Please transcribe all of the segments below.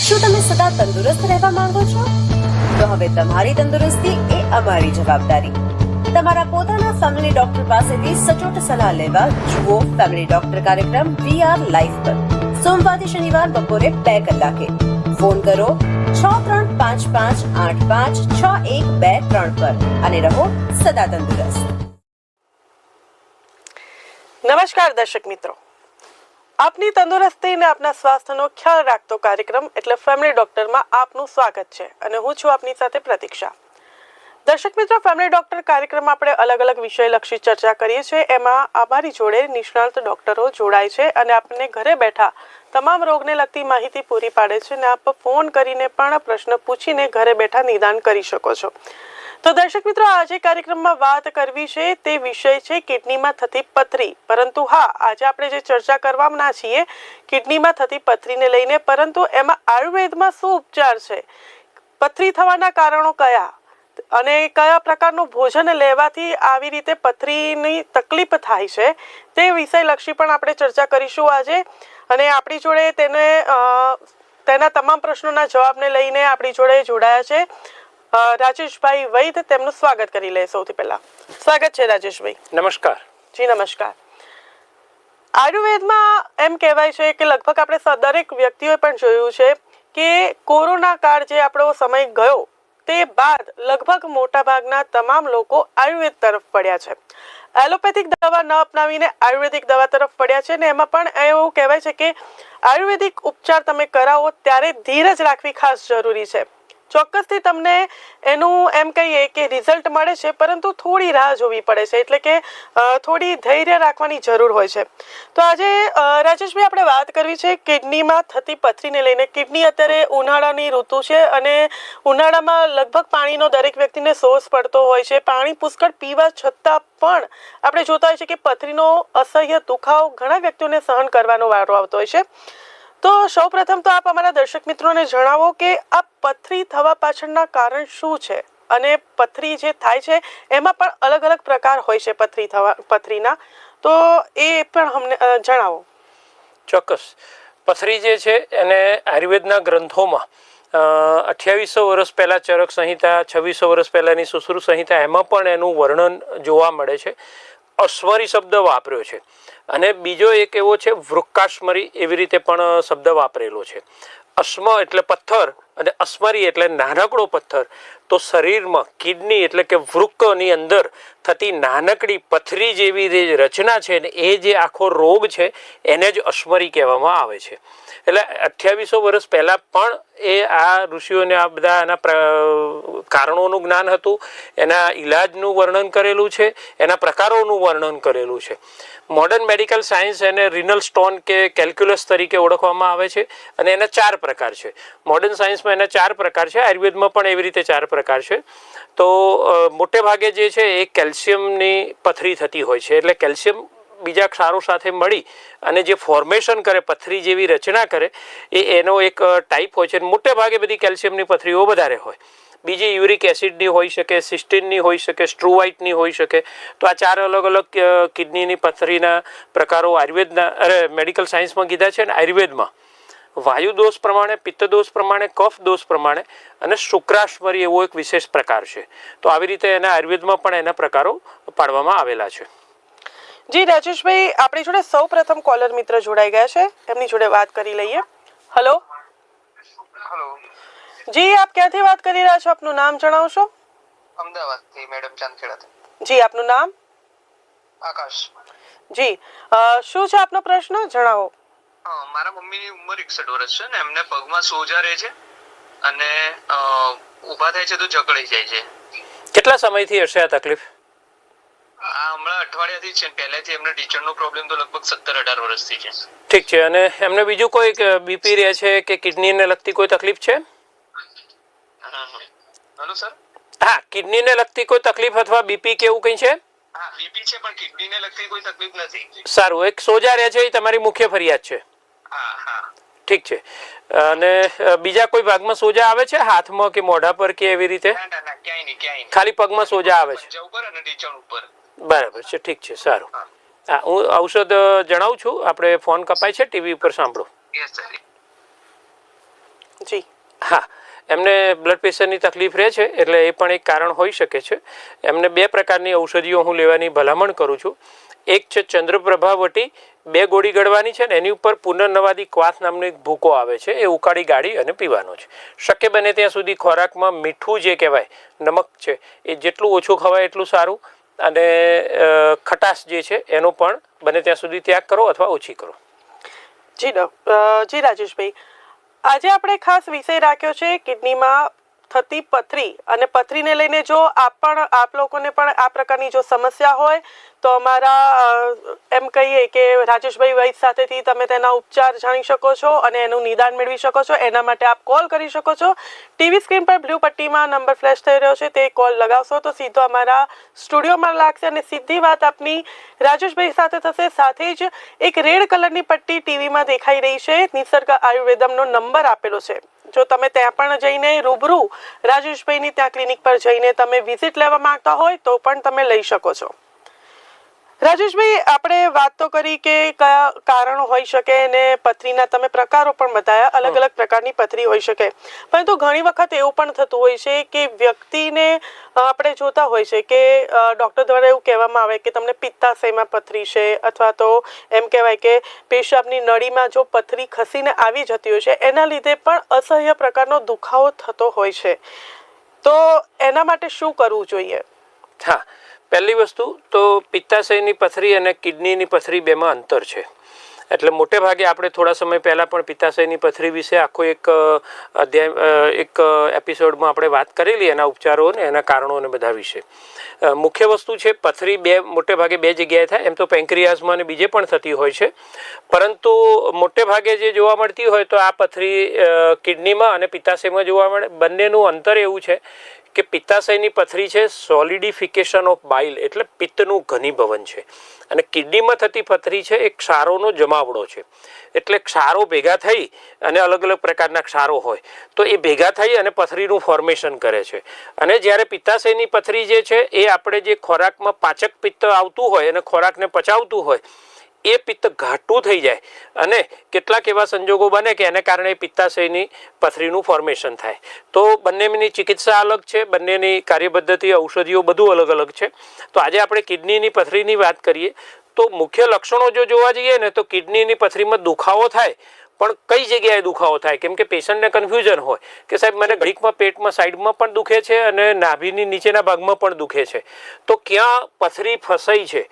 શું તમે સદા તંદુરસ્ત રહેવા માંગો છો? તો હવે તમારી તંદુરસ્તી એ અમારી જવાબદારી. તમારા પોતાના ફેમિલી ડોક્ટર પાસેથી સચોટ સલાહ લેવા જુઓ ફેમિલી ડોક્ટર કાર્યક્રમ VR લાઈફ પર સોમવારથી શનિવાર બપોરે 2 કલાકે. ફોન કરો 6355856123 પર અને રહો સદા તંદુરસ્ત. નમસ્કાર દર્શક મિત્રો, આપની તંદુરસ્તી અને આપના સ્વાસ્થ્યનો ખ્યાલ રાખતો કાર્યક્રમ એટલે ફેમિલી ડોક્ટરમાં આપનું સ્વાગત છે અને હું છું આપની સાથે પ્રતીક્ષા. દર્શક મિત્રો, ફેમિલી ડોક્ટર કાર્યક્રમમાં આપણે અલગ અલગ વિષયલક્ષી ચર્ચા કરીએ છીએ. એમાં અમારી જોડે નિષ્ણાત ડોક્ટરો જોડાય છે અને આપણને ઘરે બેઠા તમામ રોગને લગતી માહિતી પૂરી પાડે છે અને આપ ફોન કરીને પણ પ્રશ્ન પૂછીને ઘરે બેઠા નિદાન કરી શકો છો. તો દર્શક મિત્રો, આજે કાર્યક્રમમાં વાત કરવી છે તે વિષય છે કિડનીમાં થતી પથરી. પરંતુ હા, આજે આપણે જે ચર્ચા કરવાના છીએ કિડનીમાં થતી પથરીને લઈને, પરંતુ એમાં આયુર્વેદમાં શું ઉપચાર છે, પથરી થવાના કારણો કયા અને કયા પ્રકારનું ભોજન લેવાથી આવી રીતે પથરીની તકલીફ થાય છે તે વિષયલક્ષી પણ આપણે ચર્ચા કરીશું આજે. અને આપણી જોડે તેના તમામ પ્રશ્નોના જવાબને લઈને આપણી જોડે જોડાયા છે રાજેશભાઈ વૈદ. તેમનું સ્વાગત કરી લે. સૌથી પહેલા સ્વાગત છે રાજેશભાઈ. નમસ્કાર. જી નમસ્કાર. આયુર્વેદમાં એમ કહેવાય છે કે લગભગ આપણે દરેક વ્યક્તિઓએ પણ જોયું છે કે કોરોના કાળ જે આપણો સમય ગયો તે બાદ લગભગ મોટા ભાગના તમામ લોકો આયુર્વેદ તરફ પડ્યા છે. એલોપેથિક દવા ન અપનાવીને આયુર્વેદિક દવા તરફ પડ્યા છે ને એમાં પણ એવું કહેવાય છે કે આયુર્વેદિક ઉપચાર તમે કરાવો ત્યારે ધીરજ રાખવી ખાસ જરૂરી છે. ચોક્કસથી તમને એનું એમ કહીએ કે રિઝલ્ટ મળે છે, પરંતુ થોડી રાહ જોવી પડે છે, એટલે કે થોડી ધૈર્ય રાખવાની જરૂર હોય છે. તો આજે રાજેશભાઈ આપણે વાત કરવી છે કિડનીમાં થતી પથરીને લઈને. કિડની અત્યારે ઉનાળાની ઋતુ છે અને ઉનાળામાં લગભગ પાણીનો દરેક વ્યક્તિને સોર્સ પડતો હોય છે. પાણી પુષ્કળ પીવા છતાં પણ આપણે જોતા હોય છે કે પથરીનો અસહ્ય દુખાવો ઘણા વ્યક્તિઓને સહન કરવાનો વારો આવતો હોય છે. તો સૌપ્રથમ તો આપ અમારા દર્શક મિત્રોને જણાવો કે આ પથરી થવા પાછળના કારણ શું છે અને પથરી જે થાય છે એમાં પણ અલગ અલગ પ્રકાર હોય છે પથરીના, તો એ પણ અમને જણાવો. ચોક્કસ. પથરી જે છે એને આયુર્વેદના ગ્રંથોમાં 2800 વર્ષ પહેલાં ચરક સંહિતા, 2600 વર્ષ પહેલાંની સુશ્રુત સંહિતા, એમાં પણ એનું વર્ણન જોવા મળે છે. અશ્મરી શબ્દ વાપર્યો છે અને બીજો એક એવો છે વૃક્કાશ્મરી, એવી રીતે પણ શબ્દ વાપરેલો છે. અશ્મ એટલે પથ્થર અને અસ્મરી એટલે નાનકડો પથ્થર. તો શરીરમાં કિડની એટલે કે વૃક્કની અંદર થતી નાનકડી પથરી જેવી રચના છે ને એ જે આખો રોગ છે એને જ અશ્મરી કહેવામાં આવે છે. એટલે 2800 વર્ષ પહેલાં પણ આ ઋષિઓને આ બધા એના કારણોનું જ્ઞાન હતું, એના ઈલાજનું વર્ણન કરેલું છે, એના પ્રકારોનું વર્ણન કરેલું છે. મોડર્ન મેડિકલ સાયન્સ એને રિનલ સ્ટોન કે કેલ્ક્યુલસ તરીકે ઓળખવામાં આવે છે અને એના 4 પ્રકાર છે. મોડર્ન સાયન્સમાં એના 4 પ્રકાર છે, આયુર્વેદમાં પણ એવી રીતે 4 પ્રકાર છે. તો મોટે ભાગે જે છે એ કેલ્શિયમની પથરી થતી હોય છે. એટલે કેલ્શિયમ બીજા ક્ષારો સાથે મળી અને જે ફોર્મેશન કરે, પથરી જેવી રચના કરે, એનો એક ટાઈપ હોય છે. મોટે ભાગે બધી કેલ્શિયમની પથરીઓ વધારે હોય. બીજી યુરિક એસિડની હોઈ શકે, સિસ્ટીનની હોઈ શકે, સ્ટ્રુવાઇટની હોઈ શકે. તો આ 4 અલગ અલગ કિડનીની પથરીના પ્રકારો આયુર્વેદના મેડિકલ સાયન્સમાં કીધા છે. અને આયુર્વેદમાં વાયુ દોષ પ્રમાણે, પિત્ત દોષ પ્રમાણે, કફ દોષ પ્રમાણે અને શુક્રાશ્મરી એવો એક વિશેષ પ્રકાર છે. તો આવી રીતે એના આયુર્વેદમાં પણ એના પ્રકારો પાડવામાં આવેલા છે. જી રાજેશભાઈ, આપણી જોડે સૌ પ્રથમ કોલર મિત્ર જોડાઈ ગયા છે, એમની જોડે વાત કરી લઈએ. હેલો. જી, આપ ક્યાંથી વાત કરી રહ્યા છો? આપનું નામ જણાવશો? અમદાવાદથી મેડમ, ચાંદખેડાથી. જી, આપનું નામ? આકાશ. જી, શું છે આપનો પ્રશ્ન? જણાવો. મારા મમ્મીની ઉંમર 61 વર્ષ છે ને એમને પગમાં સોજા રહે છે અને ઊભા થાય છે તો જકડાઈ જાય છે. કેટલા સમયથી હશે આ તકલીફ? હમણાં અઠવાડિયાથી છે. પહેલેથી એમને ટીચરનો પ્રોબ્લેમ તો લગભગ 17-18 વર્ષથી છે. ઠીક છે. અને એમને બીજું કોઈ બીપી રહે છે કે કિડનીને લગતી કોઈ તકલીફ છે? Hello sir. હા, કિડનીને લગતી કોઈ તકલીફ અથવા બીપી કે એવું કંઈ છે? હા, બીપી છે પણ કિડનીને લગતી કોઈ તકલીફ નથી. સારું. એક સોજા રહે છે એ તમારી મુખ્ય ફરિયાદ છે? હા હા. ઠીક છે. અને બીજા કોઈ ભાગમાં સોજા આવે છે, હાથમાં કે મોઢા પર કે એવી રીતે? ના ક્યાંય નહીં. ખાલી પગમાં સોજા આવે છે? ઉપર અને ટીચર ઉપર. બરાબર છે. ઠીક છે. સારું. હા, હું ઔષધ જણાવું છું. આપણે ફોન કપાય છે, ટીવી ઉપર સાંભળો. Yes sir. જી હા, એમને બ્લડ પ્રેશરની તકલીફ રહે છે એટલે એ પણ એક કારણ હોઈ શકે છે. એમને 2 પ્રકારની ઔષધિઓ હું લેવાની ભલામણ કરું છું. એક છે ચંદ્રપ્રભા વટી, 2 ગોળી ગળવાની છે ને એની ઉપર પુનર્નવાદી ક્વાથ નામનો એક ભૂકો આવે છે, એ ઉકાળી ગાળી અને પીવાનો છે. શક્ય બને ત્યાં સુધી ખોરાકમાં મીઠું જે કહેવાય નમક છે એ જેટલું ઓછું ખવાય એટલું સારું, અને ખટાશ જે છે એનો પણ બને ત્યાં સુધી ત્યાગ કરો અથવા ઓછી કરો. જી જી રાજેશભાઈ, આજે આપણે ખાસ વિષય રાખ્યો છે કિડનીમાં થતી પથરી, અને પથરીને લઈને જો આપ લોકોને પણ આ પ્રકારની જો સમસ્યા હોય તો અમારા એમ કહીએ કે રાજેશભાઈ વૈદ સાથેથી તમે તેના ઉપચાર જાણી શકો છો અને એનું નિદાન મેળવી શકો છો. એના માટે આપ કોલ કરી શકો છો. ટીવી સ્ક્રીન પર બ્લુ પટ્ટીમાં નંબર ફ્લેશ થઈ રહ્યો છે, તે કોલ લગાવશો તો સીધો અમારા સ્ટુડિયોમાં લાગશે અને સીધી વાત આપની રાજેશભાઈ સાથે થશે. સાથે જ એક રેડ કલરની પટ્ટી ટીવીમાં દેખાઈ રહી છે, નિસર્ગ આયુર્વેદમનો નંબર આપેલો છે. જો તમે ત્યાં પણ જઈને રૂબરૂ રાજેશભાઈની ત્યાં ક્લિનિક પર જઈને તમે વિઝિટ લેવા માંગતા હોય તો પણ તમે લઈ શકો છો. રાજેશભાઈ, આપણે વાત તો કરી કે કયા કારણો હોઈ શકે અને પથરીના તમે પ્રકારો પણ બતાવ્યા, અલગ અલગ પ્રકારની પથરી હોઈ શકે. પરંતુ ઘણી વખત એવું પણ થતું હોય છે કે વ્યક્તિને આપણે જોતા હોય છે કે ડૉક્ટર દ્વારા એવું કહેવામાં આવે કે તમને પિત્તાશયમાં પથરી છે, અથવા તો એમ કહેવાય કે પેશાબની નળીમાં જો પથરી ખસીને આવી જતી હોય છે એના લીધે પણ અસહ્ય પ્રકારનો દુખાવો થતો હોય છે. તો એના માટે શું કરવું જોઈએ? હા, પહેલી વસ્તુ તો પિત્તાશયની પથરી અને કિડનીની પથરી બેમાં અંતર છે. એટલે મોટે ભાગે આપણે થોડા સમય પહેલાં પણ પિત્તાશયની પથરી વિશે આખો એક એપિસોડમાં આપણે વાત કરેલી, એના ઉપચારો અને એના કારણો અને બધા વિશે. મુખ્ય વસ્તુ છે પથરી મોટે ભાગે 2 જગ્યાએ થાય. એમ તો પેન્ક્રિયાસમાં અને બીજે પણ થતી હોય છે, પરંતુ મોટે ભાગે જે જોવા મળતી હોય તો આ પથરી કિડનીમાં અને પિત્તાશયમાં જોવા મળે. બંનેનું અંતર એવું છે કે પિત્તાશયની પથરી છે સોલિડિફિકેશન ઓફ બાઇલ, એટલે પિત્તનું ઘનીભવન છે, અને કિડનીમાં થતી પથરી છે એ ક્ષારોનો જમાવડો છે. એટલે ક્ષારો ભેગા થઈ અને અલગ અલગ પ્રકારના ક્ષારો હોય તો એ ભેગા થઈ અને પથરીનું ફોર્મેશન કરે છે. અને જ્યારે પિત્તાશયની પથરી જે છે એ આપણે જે ખોરાકમાં પાચક પિત્ત આવતું હોય અને ખોરાકને પચાવતું હોય એ પિત્ત ઘાટું થઈ જાય, અને કેટલાક એવા સંજોગો બને કે એને કારણે પિત્તાશયની પથરીનું ફોર્મેશન થાય. તો બંનેની ચિકિત્સા અલગ છે, બંનેની કાર્યપદ્ધતિ, ઔષધિઓ બધું અલગ અલગ છે. તો આજે આપણે કિડનીની પથરીની વાત કરીએ તો મુખ્ય લક્ષણો જો જોવા જઈએ ને તો કિડનીની પથરીમાં દુખાવો થાય, પણ કઈ જગ્યાએ દુખાવો થાય, કેમ કે પેશન્ટને કન્ફ્યુઝન હોય કે સાહેબ મને ઘડીકમાં પેટમાં સાઈડમાં પણ દુખે છે અને નાભીની નીચેના ભાગમાં પણ દુખે છે. તો ક્યાં પથરી ફસાઈ છે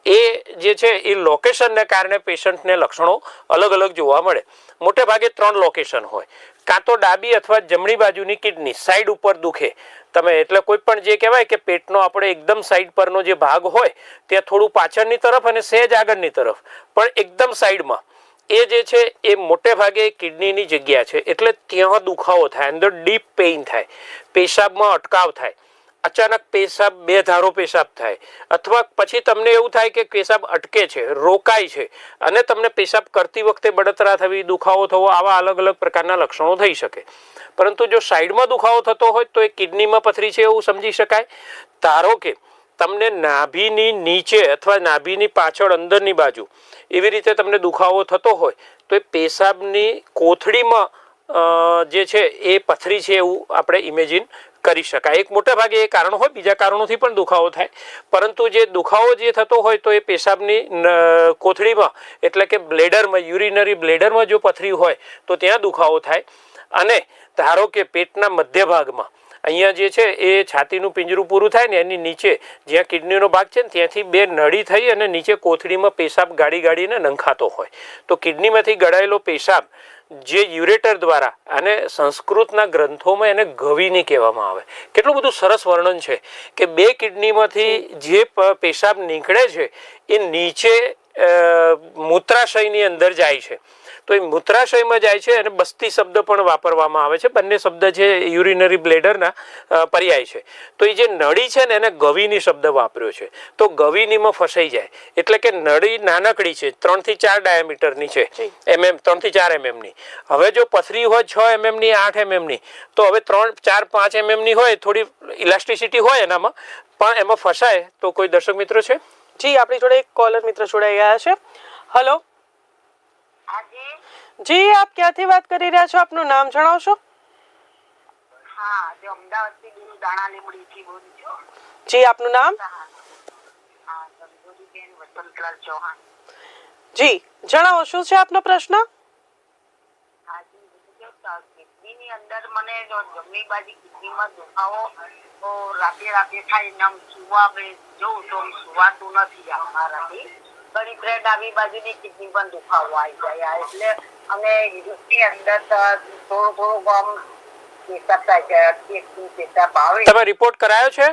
એ જે છે એ લોકેશનને કારણે પેશન્ટને લક્ષણો અલગ અલગ જોવા મળે. મોટે ભાગે 3 લોકેશન હોય. કાં તો ડાબી અથવા જમણી બાજુની કિડની સાઈડ ઉપર દુખે તમે, એટલે કોઈ પણ જે કહેવાય કે પેટનો આપણે એકદમ સાઈડ પરનો જે ભાગ હોય ત્યાં થોડું પાછળની તરફ અને સહેજ આગળની તરફ, પણ એકદમ સાઈડમાં એ જે છે એ મોટે ભાગે કિડનીની જગ્યા છે. એટલે ત્યાં દુખાવો થાય, અંદર ડીપ પેઇન થાય, પેશાબમાં અટકાવ થાય, અચાનક પેશાબ 2 ધારો પેશાબ થાય, અથવા પછી તમને એવું થાય કે પેશાબ અટકે છે, રોકાય છે, અને તમને પેશાબ કરતી વખતે બળતરા થવી, દુખાવો થવો, આવા અલગ અલગ પ્રકારના લક્ષણો થઈ શકે. પરંતુ જો સાઈડમાં દુખાવો થતો હોય તો એ કિડનીમાં પથરી છે એવું સમજી શકાય. ધારો કે તમને નાભીની નીચે અથવા નાભીની પાછળ અંદરની બાજુ એવી રીતે તમને દુખાવો થતો હોય તો એ પેશાબની કોથળીમાં જે છે એ પથરી છે એવું આપણે ઇમેજિન કરી શકાય. એક મોટા ભાગે એ કારણ હોય, બીજા કારણોથી પણ દુખાવો થાય, પરંતુ જે દુખાવો જે થતો હોય તો એ પેશાબની કોથળીમાં એટલે કે બ્લેડરમાં, યુરિનરી બ્લેડરમાં જો પથરી હોય તો ત્યાં દુખાવો થાય. અને ધારો કે પેટના મધ્ય ભાગમાં અહીંયા જે છે એ છાતીનું પિંજરું પૂરું થાય ને એની નીચે જ્યાં કિડનીનો ભાગ છે ને ત્યાંથી 2 નળી થઈ અને નીચે કોથળીમાં પેશાબ ગાડીને નંખાતો હોય તો કિડનીમાંથી ગળાયેલો પેશાબ જે યુરેટર દ્વારા, અને સંસ્કૃતના ગ્રંથોમાં એને ગવીની કહેવામાં આવે. કેટલું બધું સરસ વર્ણન છે કે 2 કિડનીમાંથી જે પેશાબ નીકળે છે એ નીચે મૂત્રાશયની અંદર જાય છે. તો એ મૂત્રાશયમાં જાય છે અને બસ્તી શબ્દ પણ વાપરવામાં આવે છે. બંને શબ્દ છે યુરિનરી બ્લેડરના પર્યાય છે. તો એ જે નળી છે ને એને ગવીની શબ્દ વાપર્યો છે. તો ગવીનીમાં ફસાઈ જાય એટલે કે નળી નાનકડી છે, 3 થી 4 ડાયામીટરની છે, 3 થી 4 mmની. હવે જો પથરી હોય 6 mmની, 8 mmની, તો હવે 3, 4, 5 mmની હોય, થોડી ઇલાસ્ટિસિટી હોય એનામાં, પણ એમાં ફસાય તો કોઈ દર્શક મિત્રો છે? જી, આપણી જોડે એક કોલર મિત્ર જોડાઈ ગયા છે. હલો જી આપ ક્યાંથી વાત કરી રહ્યા છો? આપનું નામ જણાવશો? હા, જો અમદાવાદથી બેન દાણા લીમડીથી બોલું છું. જી આપનું નામ? હા, સંતોષીબેન વસંતલાલ ચૌહાણ. જી જણાવો, શું છે આપનો પ્રશ્ન? કિડનીની અંદર મને જમણી બાજુ કિડનીમાં દુખાવો તો રાતે થાય ને આમ સુવા જોઉં તો સુવાતું નથી મારાથી. ઘણી ફ્રેન્ડ ડાબી બાજુની કિડની પણ દુખાવો આવી જાય એટલે અમે ની અંદર થોડું આમ પેશાબ થાય છે, પેશાબ આવે. તમે રિપોર્ટ કરાયો છે?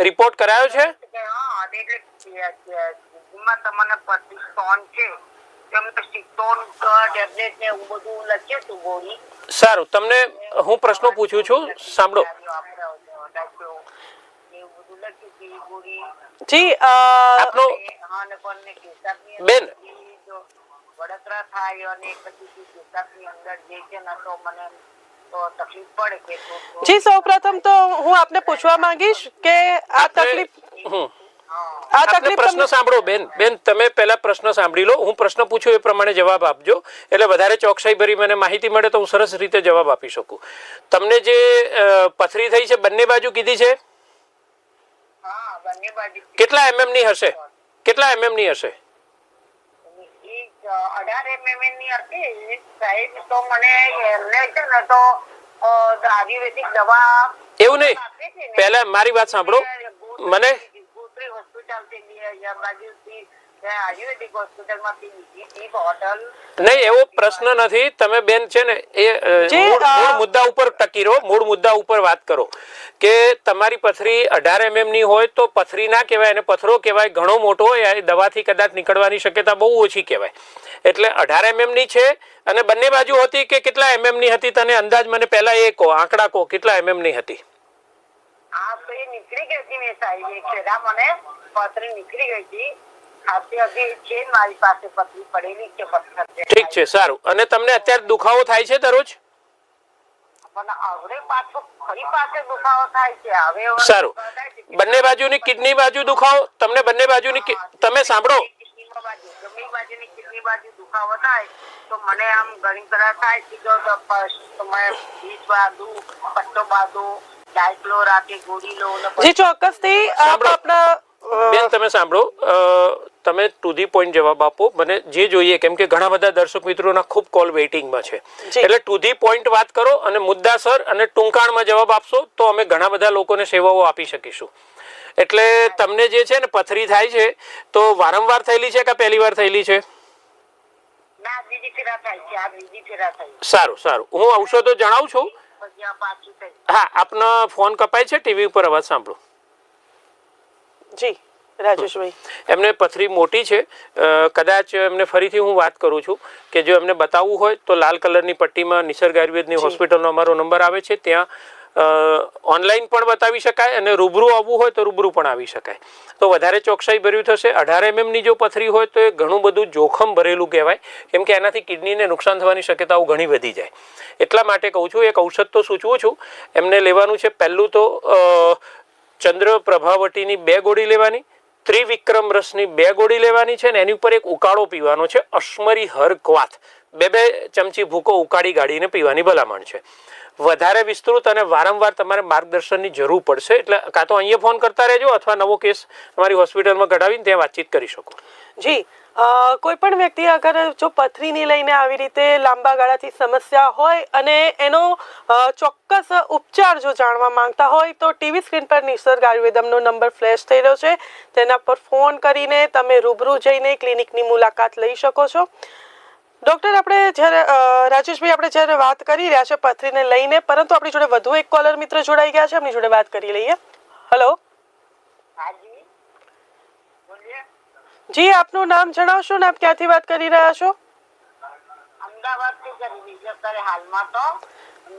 રિપોર્ટ કરાયો છે? હા, એટલે કિડનીમાં તમને 25 સ્ટોન છે. સારું, તમને હું પ્રશ્નો પૂછું છું, સાંભળો. જી આપનો બેન વડોદરા થાય અને પછી પેશાબની અંદર જે છે ને તો મને તો તકલીફ પડે કે જી સૌપ્રથમ તો હું આપને પૂછવા માંગીશ કે આ તકલીફ આપને પ્રશ્ન સાંભળો. બેન તમે પહેલા પ્રશ્ન સાંભળી લો. હું પ્રશ્ન પૂછું એ પ્રમાણે જવાબ આપજો, એટલે વધારે ચોકસાઈ ભરી મને માહિતી મળે તો હું સરસ રીતે જવાબ આપી શકું. તમને જે પથરી થઈ છે બંને બાજુ કીધી છે? હા, બંને બાજુ. કેટલા mm ની હશે? કેટલા mm ની હશે? 18 mm ની હતી સાહેબ. તો મને એમને છે ને તો આયુર્વેદિક દવા એવું નહીં, પહેલા મારી વાત સાંભળો. મને નહીં, એવો પ્રશ્ન નથી. તમે બેન છે ને એ મૂળ મુદ્દા ઉપર ટકી રહો, મૂળ મુદ્દા ઉપર વાત કરો કે તમારી પથરી 18 mm ની હોય તો પથરી ના કહેવાય, એને પથરો કહેવાય. ઘણો મોટો હોય એ દવાથી કદાચ નીકળવાની શક્યતા બહુ ઓછી કહેવાય. એટલે 18 mm ની છે. અને બંને બાજુ હતી કે કેટલા mm ની હતી? તને અંદાજ મને પહેલા એ કહો, આંકડા કહો, કેટલા mm ની હતી? નીકળી ગઈ હતી મેં સાહેબ, મને પથરી નીકળી ગઈ હતી. હજી છે મારી પાસે પથરી પડેલી છે. ઠીક છે, સારું. અને તમને અત્યારે દુખાવો થાય છે દરરોજ? હવે પાછો ફરી પાસે દુખાવો થાય છે. હવે સારું. બંને બાજુની કિડની બાજુ દુખાવો તમને? બંને બાજુની તમે સાંભળો, જમણી બાજુની કિડની બાજુ દુખાવો થાય તો મને આમ ઘણી તરહ થાય છે. બીજ બાંધું, પટ્ટો બાંધું, ડાયક્લો રાતે ગોળી લો. જી ચોક્કસથી આપના બેન તમે સાંભળો, તમે ટુ ધી પોઈન્ટ જવાબ આપો મને જે જોઈએ, કેમ કે ઘણા બધા દર્શક મિત્રોના ખૂબ કોલ વેઇટિંગમાં છે. એટલે ટુ ધી પોઈન્ટ વાત કરો અને મુદ્દાસર અને ટૂંકાણમાં જવાબ આપશો તો અમે ઘણા બધા લોકોને સેવાઓ આપી શકીશું. એટલે તમને જે છે ને પથરી થાય છે તો વારંવાર થયેલી છે કે પહેલી વાર થયેલી છે? સારું સારું, હું ઔષધો જણાવું છું. હા, આપનો ફોન કપાય છે, ટીવી ઉપર અવાજ સાંભળો. જી રાજેશભાઈ, એમને પથરી મોટી છે. કદાચ એમને ફરીથી હું વાત કરું છું કે જો એમને બતાવવું હોય તો લાલ કલરની પટ્ટીમાં નિસર્ગ આયુર્વેદની હોસ્પિટલનો અમારો નંબર આવે છે. ત્યાં ઓનલાઈન પણ બતાવી શકાય અને રૂબરૂ આવવું હોય તો રૂબરૂ પણ આવી શકાય, તો વધારે ચોકસાઈ ભર્યું થશે. 18 mm ની જો પથરી હોય તો એ ઘણું બધું જોખમ ભરેલું કહેવાય, કેમ કે એનાથી કિડનીને નુકસાન થવાની શક્યતાઓ ઘણી વધી જાય. એટલા માટે કહું છું, એક ઔષધ તો સૂચવું છું. એમને લેવાનું છે પહેલું તો ચંદ્ર પ્રભાવટીની 2 ગોળી લેવાની, ત્રિવિક્રમ રસની 2 ગોળી લેવાની છે ને એની ઉપર એક ઉકાળો પીવાનો છે. અશ્મરી હર ક્વાથ 2 ચમચી ભૂકો ઉકાળી ગાળીને પીવાની ભલામણ છે. વધારે વિસ્તૃત અને વારંવાર તમારે માર્ગદર્શનની જરૂર પડશે, એટલે કાં તો અહીંયા ફોન કરતા રહેજો અથવા નવો કેસ અમારી હોસ્પિટલમાં કઢાવીને ત્યાં વાતચીત કરી શકો. જી કોઈ પણ વ્યક્તિ અગર જો પથરીને લઈને આવી રીતે લાંબા ગાળાથી સમસ્યા હોય અને એનો ચોક્કસ ઉપચાર જો જાણવા માંગતા હોય તો ટીવી સ્ક્રીન પર નિસર્ગ આયુર્વેદમનો નંબર ફ્લેશ થઈ રહ્યો છે, તેના પર ફોન કરીને તમે રૂબરૂ જઈને ક્લિનિકની મુલાકાત લઈ શકો છો. ડૉક્ટર, આપણે જ્યારે રાજેશભાઈ આપણે જ્યારે વાત કરી રહ્યા છે પથરીને લઈને, પરંતુ આપણી જોડે વધુ એક કોલર મિત્ર જોડાઈ ગયા છે, એમની જોડે વાત કરી લઈએ. હેલો જી, આપનું નામ જણાવશો ને આપ ક્યાંથી વાત કરી રહ્યા છો? અમદાવાદથી કરી રહી છે અત્યારે હાલમાં તો,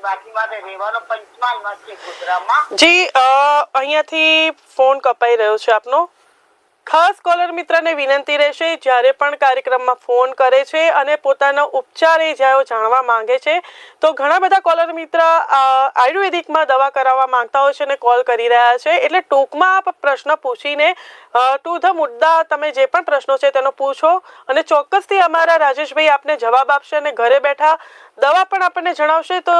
બાકીમાં રહેવાનો પંચમહાલમાં છે ગુજરાતમાં. જી અહીંયાથી ફોન કપાઈ રહ્યો છે આપનો. ખાસ કોલર મિત્રને વિનંતી રહેશે, જ્યારે પણ કાર્યક્રમમાં ફોન કરે છે અને પોતાનો ઉપચાર એ જ્યારે જાણવા માંગે છે, તો ઘણા બધા કોલર મિત્ર આયુર્વેદિકમાં દવા કરાવવા માંગતા હોય છે અને કોલ કરી રહ્યા છે. એટલે ટૂંકમાં આપ પ્રશ્ન પૂછીને ટુ ધ મુદ્દા તમે જે પણ પ્રશ્નો છે તેનો પૂછો અને ચોક્કસથી અમારા રાજેશભાઈ આપને જવાબ આપશે અને ઘરે બેઠા દવા પણ આપણને જણાવશે, તો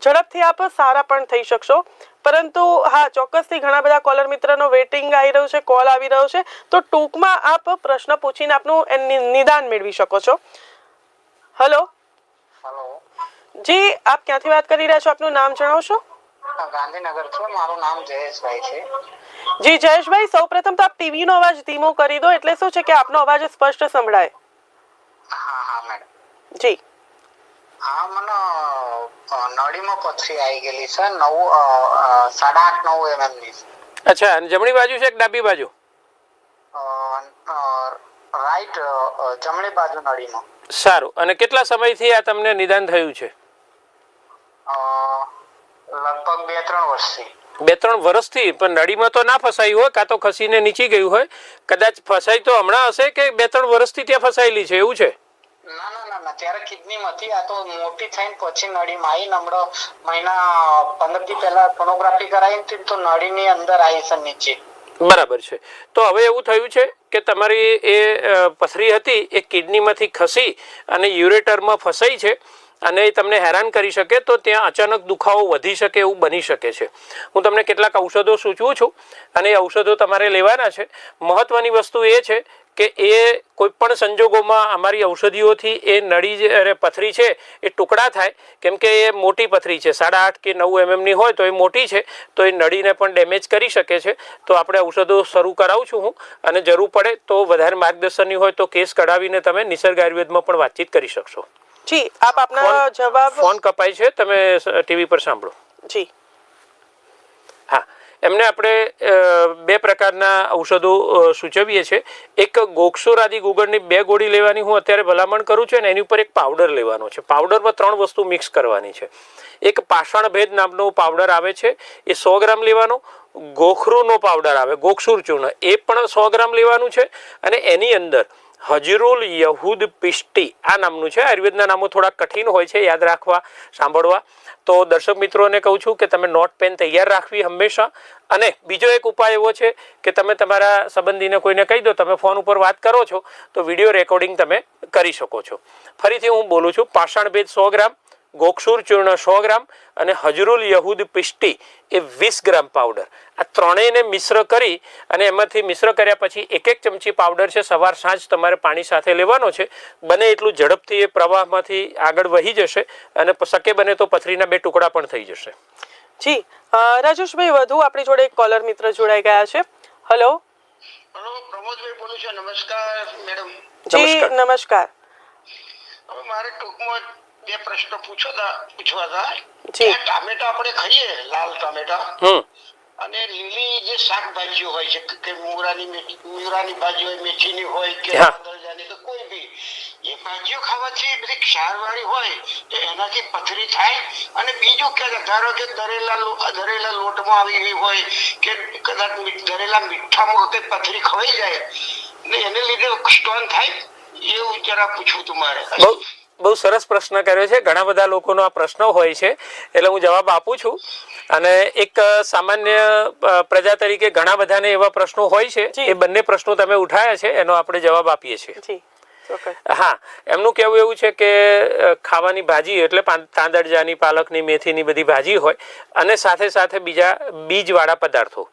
ઝડપથી આપ સારા પણ થઈ શકશો. પરંતુ હા, ચોક્કસથી ઘણા બધા કોલર મિત્રનો વેટિંગ આવી રહ્યું છે, કોલ આવી રહ્યો છે, તો ટૂંકમાં આપ પ્રશ્ન પૂછીને આપનું નિદાન મેળવી શકો છો. હેલો જી, આપ ક્યાંથી વાત કરી રહ્યા છો? આપનું નામ જણાવશો? ગાંધીનગર છે, મારું નામ જયેશભાઈ છે. જી જયેશભાઈ, સૌપ્રથમ તો આપ ટીવી નો અવાજ ધીમો કરી દો, એટલે શું છે કે આપનો અવાજ સ્પષ્ટ સંભળાય. હા મેડમ. જી. હા, મને નળીમાં પથરી આવી ગયેલી છે, 8.5-9 mm ની. અચ્છા, અને જમણી બાજુ છે કે ડાબી બાજુ? રાઈટ, જમણી બાજુ નળીમાં. સારું. અને કેટલા સમયથી આ તમને નિદાન થયું છે? લગભગ 2-3 વર્ષથી. 2-3 વર્ષથી? પણ નળીમાં તો ના ફસાયું હોય, કાં તો ખસીને નીચી ગયું હોય. કદાચ ફસાઈ તો હમણાં હશે કે 2-3 વર્ષથી ત્યાં ફસાયેલી છે, એવું છે? ના, ત્યારે કિડની માંથી, આ તો મોટી થઈને પછી નળીમાં આવી. હમણાં મહિના 15 દી પહેલા સોનોગ્રાફી કરાવી તો નળીની અંદર આવી છે નીચે. બરાબર છે. તો હવે એવું થયું છે કે તમારી એ પથરી હતી એ કિડનીમાંથી ખસી અને યુરેટરમાં ફસાઈ છે અને એ તમને હેરાન કરી શકે, તો ત્યાં અચાનક દુખાવો વધી શકે એવું બની શકે છે. હું તમને કેટલાક ઔષધો સૂચવું છું અને એ ઔષધો તમારે લેવાના છે. મહત્વની વસ્તુ એ છે કે એ કોઈ પણ સંજોગોમાં અમારી ઔષધિઓથી એ નળી અરે પથરી છે એ ટુકડા થાય, કેમ કે એ મોટી પથરી છે, 8.5 કે 9 mm ની હોય તો એ મોટી છે, તો એ નળીને પણ ડેમેજ કરી શકે છે. તો આપણે ઔષધો શરૂ કરાવું છું હું, અને જરૂર પડે તો વધારે માર્ગદર્શનની હોય તો કેસ કઢાવીને તમે નિસર્ગ આયુર્વેદમાં પણ વાતચીત કરી શકશો. જી, આપ આપના જવાબ. ફોન કપાય છે, તમે ટીવી પર સાંભળો. જી હા, એમને આપણે 2 પ્રકારના ઔષધો સૂચવીએ છીએ. એક ગોક્ષુર આદિ ગુગળની 2 ગોળી લેવાની હું અત્યારે ભલામણ કરું છું, અને એની ઉપર એક પાવડર લેવાનો છે. પાવડરમાં 3 વસ્તુ મિક્સ કરવાની છે. એક પાષાણ ભેદ નામનો પાવડર આવે છે, એ 100 ગ્રામ લેવાનો. ગોખરુનો પાવડર આવે, ગોક્ષુર ચૂર્ણ, એ પણ 100 ગ્રામ લેવાનું છે. અને એની અંદર હજરુલ યહૂદ પિષ્ટી આ નામનું છે. આયુર્વેદના નામો થોડા કઠિન હોય છે યાદ રાખવા, સાંભળવા. તો દર્શક મિત્રોને કહું છું કે તમે નોટ પેન તૈયાર રાખવી હંમેશા. અને બીજો એક ઉપાય એવો છે કે તમે તમારા સંબંધીને કોઈને કહી દો, તમે ફોન ઉપર વાત કરો છો તો વિડીયો રેકોર્ડિંગ તમે કરી શકો છો. ફરીથી હું બોલું છું, પાષાણ ભેદ 100 ગ્રામ, ગોક્ષુર ચૂર્ણ 100 ગ્રામ અને હજરુલ યહૂદ પિષ્ટી એ 20 ગ્રામ પાવડર. આ ત્રણેયને મિશ્ર કરી અને એમાંથી મિશ્ર કર્યા પછી 1 ચમચી પાવડર છે સવાર સાંજ તમારે પાણી સાથે લેવાનો છે. બને એટલું ઝડપથી એ પ્રવાહમાંથી આગળ વહી જશે અને શક્ય બને તો પથરીના 2 ટુકડા પણ થઈ જશે. જી રાજેશભાઈ, વધુ આપણી જોડે એક કોલર મિત્ર જોડાઈ ગયા છે. હેલો પ્રમોદભાઈ બોલું છું. નમસ્કાર મેડમ. જી નમસ્કાર. હવે મારે ટૂંકમાં 2 પ્રશ્નો પૂછવા હતા. જી. ટામેટા આપણે ખાઈએ, લાલ ટામેટા, અને લીલી જે શાકભાજીઓ હોય છે કે મૂળાની ભાજી હોય, મેથીની હોય કે દરજાની, તો કોઈ બી એ ભાજીઓ ખાવાથી બધી ક્ષારવાળી હોય તો એનાથી પથરી થાય. અને બીજું કે ધારો કે દરેલા લોટમાં આવી ગઈ હોય કે કદાચ દરેલા મીઠામાં કઈ પથરી ખવાઈ જાય ને એને લીધે સ્ટોન થાય, એવું જરા પૂછવું તું મારે. બહુ સરસ પ્રશ્ન કર્યો છે. ઘણા બધા લોકોનો આ પ્રશ્ન હોય છે, એટલે હું જવાબ આપું છું. અને એક સામાન્ય પ્રજા તરીકે ઘણા બધાને એવા પ્રશ્નો હોય છે. એ બંને પ્રશ્નો તમે ઉઠાયા છે, એનો આપણે જવાબ આપીએ છીએ. હા, એમનું કહેવું એવું છે કે ખાવાની ભાજી એટલે તાંદળજાની, પાલકની, મેથીની બધી ભાજી હોય અને સાથે સાથે બીજા બીજવાળા પદાર્થો.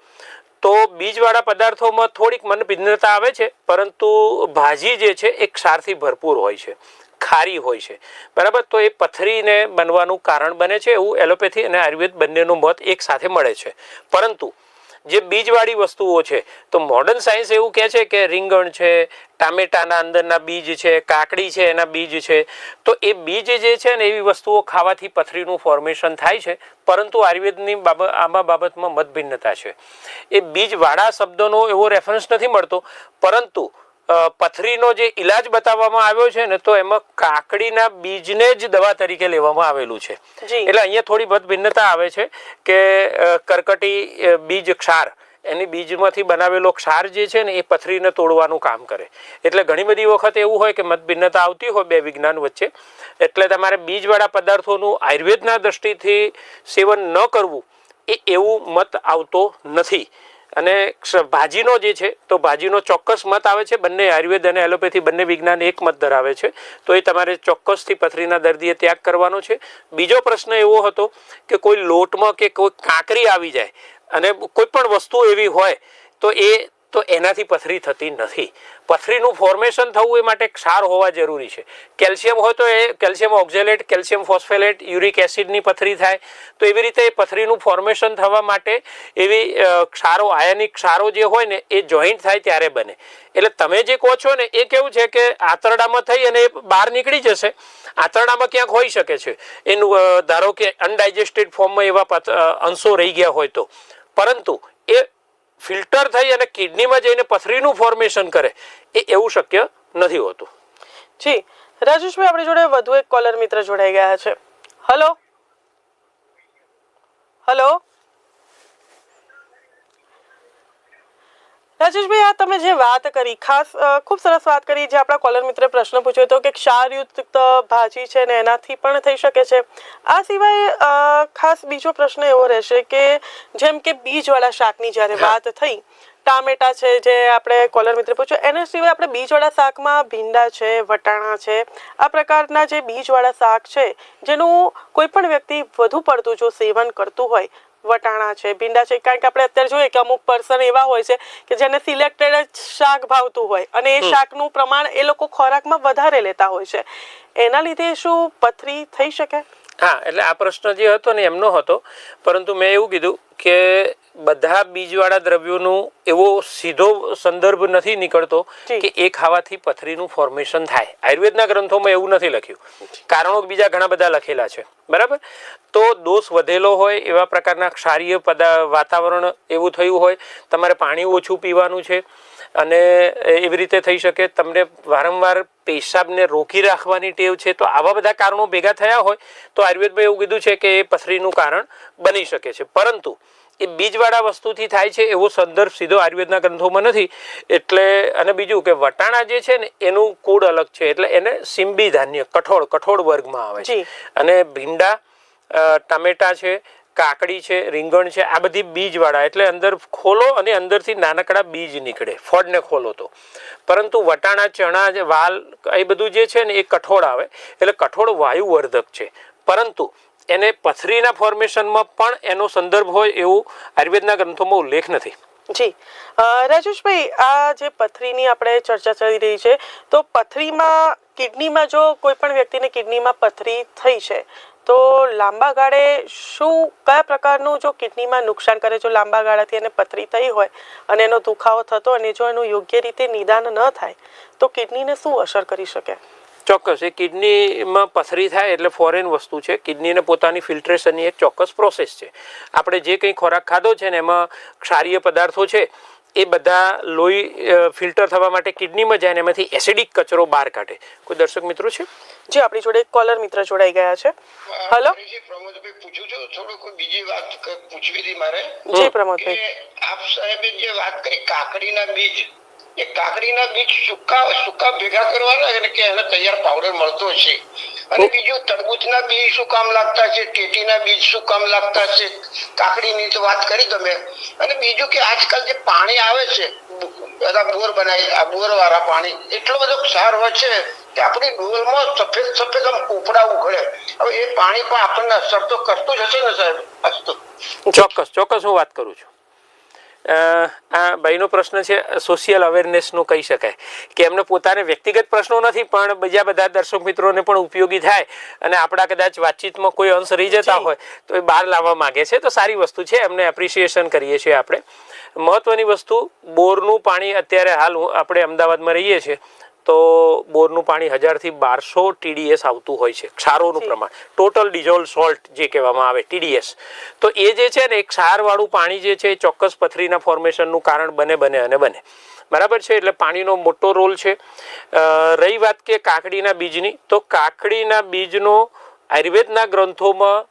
તો બીજવાળા પદાર્થોમાં થોડીક મન ભિન્નતા આવે છે, પરંતુ ભાજી જે છે એ ક્ષારથી ભરપૂર હોય છે, ખારી હોય છે, બરાબર. તો એ પથરીને બનવાનું કારણ બને છે, એવું એલોપેથી અને આયુર્વેદ બંનેનું મત એક સાથે મળે છે. પરંતુ જે બીજવાળી વસ્તુઓ છે, તો મોડર્ન સાયન્સ એવું કહે છે કે રીંગણ છે, ટામેટાના અંદરના બીજ છે, કાકડી છે એના બીજ છે, તો એ બીજ જે છે ને એવી વસ્તુઓ ખાવાથી પથરીનું ફોર્મેશન થાય છે. પરંતુ આયુર્વેદની આમાં બાબતમાં મતભિન્નતા છે. એ બીજવાળા શબ્દનો એવો રેફરન્સ નથી મળતો, પરંતુ પથરીનો જે ઈલાજ બતાવવામાં આવ્યો છે ને, તો એમાં કાકડીના બીજને જ દવા તરીકે લેવામાં આવેલું છે. એટલે અહીંયા થોડી મતભિન્નતા આવે છે કે કર્કટી બીજ ક્ષાર એની બીજમાંથી બનાવેલો ક્ષાર જે છે ને એ પથરીને તોડવાનું કામ કરે. એટલે ઘણી બધી વખત એવું હોય કે મતભિન્નતા આવતી હોય બે વિજ્ઞાન વચ્ચે, એટલે તમારે બીજવાળા પદાર્થોનું આયુર્વેદના દ્રષ્ટિથી સેવન ન કરવું એ એવું મત આવતો નથી. અને ભાજીનો જે છે તો ભાજીનો ચોક્કસ મત આવે છે. બંને આયુર્વેદ અને એલોપેથી બંને વિજ્ઞાન એક મત ધરાવે છે, તો એ તમારે ચોક્કસથી પથરીના દર્દીએ ત્યાગ કરવાનો છે. બીજો પ્રશ્ન એવો હતો કે કોઈ લોટમાં કે કોઈ કાંકરી આવી જાય અને કોઈ પણ વસ્તુ એવી હોય તો એનાથી પથરી થતી નથી. પથરીનું ફોર્મેશન થવું એ માટે ક્ષાર હોવા જરૂરી છે. કેલ્શિયમ હોય તો એ કેલ્શિયમ ઓક્ઝેલેટ, કેલ્શિયમ ફોસ્ફેલેટ, યુરિક એસિડની પથરી થાય. તો એવી રીતે પથરીનું ફોર્મેશન થવા માટે એવી ક્ષારો, આયનિક ક્ષારો જે હોય ને એ જોઈન્ટ થાય ત્યારે બને. એટલે તમે જે કહો છો ને એ કેવું છે કે આંતરડામાં થઈ અને એ બહાર નીકળી જશે. આંતરડામાં ક્યાંક હોઈ શકે છે એનું, ધારો કે અનડાઇજેસ્ટેડ ફોર્મમાં એવા અંશો રહી ગયા હોય તો, પરંતુ એ ફિલ્ટર થઈ અને કિડનીમાં જઈને પથરીનું ફોર્મેશન કરે એ એવું શક્ય નથી હોતું. જી રાજેશભાઈ, આપણી જોડે વધુ એક કોલર મિત્ર જોડાઈ ગયા છે. હલો હલો રાજેશભાઈ, આ તમે જે વાત કરી ખાસ ખૂબ સરસ વાત કરી. જે આપણા કોલર મિત્રે પ્રશ્ન પૂછ્યો હતો કે ક્ષારયુક્ત ભાજી છે ને એનાથી પણ થઈ શકે છે. આ સિવાય ખાસ બીજો પ્રશ્ન એવો રહેશે કે જેમ કે બીજવાળા શાકની જ્યારે વાત થઈ, ટામેટા છે જે આપણે કોલર મિત્રે પૂછ્યું, એના સિવાય આપણે બીજવાળા શાકમાં ભીંડા છે, વટાણા છે, આ પ્રકારના જે બીજવાળા શાક છે જેનું કોઈ પણ વ્યક્તિ વધુ પડતું જો સેવન કરતું હોય, વટાણા છે, ભીંડા છે, કારણ કે આપણે અત્યારે જોઈએ કે અમુક પર્સન એવા હોય છે કે જેને સિલેક્ટેડ જ શાક ભાવતું હોય અને એ શાકનું પ્રમાણ એ લોકો ખોરાકમાં વધારે લેતા હોય છે, એના લીધે શું પથરી થઈ શકે? હા, એટલે આ પ્રશ્ન જે હતો ને એમનો હતો, પરંતુ મેં એવું કીધું કે બધા બીજવાળા દ્રવ્યોનું એવો સીધો સંદર્ભ નથી નીકળતો કે એ ખાવાથી પથરીનું ફોર્મેશન થાય. આયુર્વેદના ગ્રંથોમાં એવું નથી લખ્યું. કારણો બીજા ઘણા બધા લખેલા છે, બરાબર. તો દોષ વધેલો હોય એવા પ્રકારના ક્ષારીય વાતાવરણ એવું થયું હોય, તમારે પાણી ઓછું પીવાનું છે અને એવી રીતે થઈ શકે, તમને વારંવાર પેશાબને રોકી રાખવાની ટેવ છે, તો આવા બધા કારણો ભેગા થયા હોય તો આયુર્વેદમાં એવું કીધું છે કે એ પથરીનું કારણ બની શકે છે. પરંતુ એ બીજવાળા વસ્તુથી થાય છે એવો સંદર્ભ સીધો આયુર્વેદના ગ્રંથોમાં નથી. એટલે અને બીજું કે વટાણા જે છે ને એનું કોડ અલગ છે, એટલે એને સિંબી ધાન્ય, કઠોળ વર્ગમાં આવે છે. અને ભીંડા, ટામેટા છે, કાકડી છે, રીંગણ છે, આ બધી બીજવાળા, એટલે અંદર ખોલો અને અંદરથી નાનકડા બીજ નીકળે, ફળને ખોલો તો. પરંતુ વટાણા, ચણા, વાલ એ બધું જે છે ને એ કઠોળ આવે, એટલે કઠોળ વાયુવર્ધક છે. પરંતુ એને પથરીના ફોર્મેશનમાં પણ એનો સંદર્ભ હોય એવું આયુર્વેદના ગ્રંથોમાં ઉલ્લેખ નથી. જી રાજેશભાઈ, આ જે પથરીની આપણે ચર્ચા ચાલી રહી છે, તો પથરીમાં કિડનીમાં જો કોઈ પણ વ્યક્તિને કિડનીમાં પથરી થઈ છે તો લાંબા ગાળે શું, કયા પ્રકારનું જો કિડનીમાં નુકસાન કરે, જો લાંબા ગાળાથી એને પથરી થઈ હોય અને એનો દુખાવો થતો અને જો એનું યોગ્ય રીતે નિદાન ન થાય તો કિડનીને શું અસર કરી શકે? ચોક્કસ, એ કિડનીમાં પથરી થાય એટલે ફોરેન વસ્તુ છે. કિડનીને પોતાની ફિલ્ટ્રેશનની એક ચોક્કસ પ્રોસેસ છે. આપણે જે કંઈ ખોરાક ખાધો છે ને એમાં ક્ષારીય પદાર્થો છે એ બધા લોહી ફિલ્ટર થવા માટે કિડનીમાં જાય ને એમાંથી એસિડિક કચરો બહાર કાઢે. કોઈ દર્શક મિત્રો છે? જે આપણી જોડે કોલર મિત્ર જોડાઈ ગયા છે. હેલો પ્રમોદભાઈ, પૂછું છું થોડુંક બીજી વાત પૂછવી હતી મારે. જી પ્રમોદભાઈ, આપ સાહેબે જે વાત કરી કાકડીના બીજ, એ કાકડીના બીજ સૂકા ભેગા કરવાના કે એને તૈયાર પાવડર મળતો છે? અને બીજું તરબૂચના બીજ શું કામ લાગતા છે? ટેટીના બીજ શું કામ લાગતા છે? કાકડીની તો વાત કરી તમે. અને બીજું કે આજકાલ જે પાણી આવે છે બધા બોર બનાવી, બોર વાળા પાણી, એટલો બધો ક્ષાર હોય છે કે આપણી ડોલમાં સફેદ આમ પોપડા ઉઘડે. હવે એ પાણી પણ આપણને અસર તો કરતું જ હશે ને સાહેબ? ચોક્કસ હું વાત કરું છું. આ ભાઈનો પ્રશ્ન છે સોશિયલ અવેરનેસનો કહી શકાય કે એમને પોતાને વ્યક્તિગત પ્રશ્નો નથી પણ બીજા બધા દર્શક મિત્રોને પણ ઉપયોગી થાય અને આપણા કદાચ વાતચીતમાં કોઈ અંશ રહી જતા હોય તો એ બહાર લાવવા માગે છે, તો સારી વસ્તુ છે, એમને એપ્રિસિએશન કરીએ છીએ આપણે. મહત્વની વસ્તુ, બોરનું પાણી અત્યારે હાલ આપણે અમદાવાદમાં રહીએ છીએ તો બોરનું પાણી 1000 થી 1200 TDS આવતું હોય છે, ક્ષારોનું પ્રમાણ, ટોટલ ડિઝોલ્વ સોલ્ટ જે કહેવામાં આવે TDS. તો એ જે છે ને એ ક્ષારવાળું પાણી જે છે એ ચોક્કસ પથરીના ફોર્મેશનનું કારણ બને. બરાબર છે, એટલે પાણીનો મોટો રોલ છે. રહી વાત કે કાકડીના બીજની, તો કાકડીના બીજનો આયુર્વેદના ગ્રંથોમાં